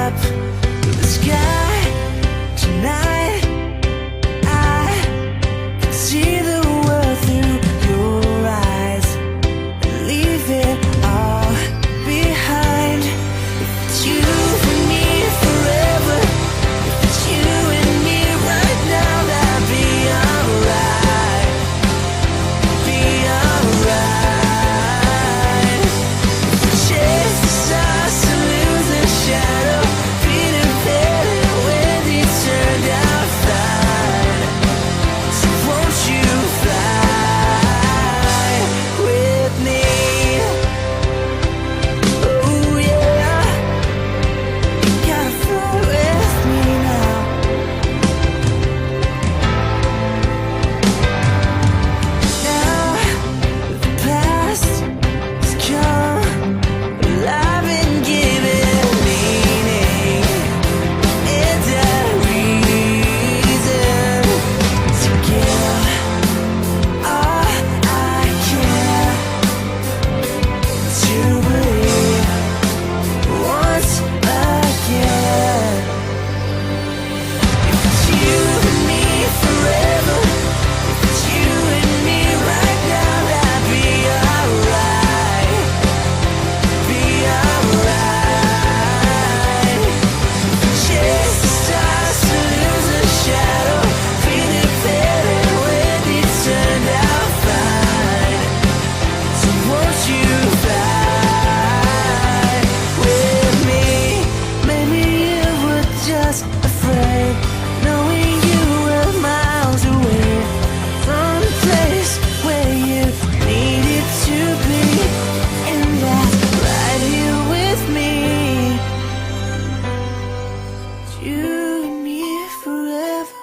up to the sky tonight. I can see the world through your eyes and leave it all behind. If it's you and me forever, if it's you and me right now, that'd be alright, be alright. If we chase the stars to lose the shadow, feeling better when it turned out fine. So won't you fly with me? Oh yeah, you gotta fly with me now. Now the past has come alive and given meaning and a reason to give all I can to believe once again. If it's you and me forever, if it's you and me right now, that'd be alright, be alright. Chase the stars to lose the shadow, feeling better when it turned out fine. So won't you fly with me? Maybe you were just afraid, knowing you were miles away from the place where you needed to be, and that's right here with me. You and me forever,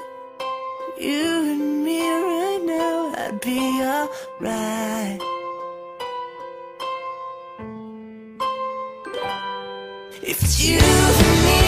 you and me right now, I'd be alright. If it's you and me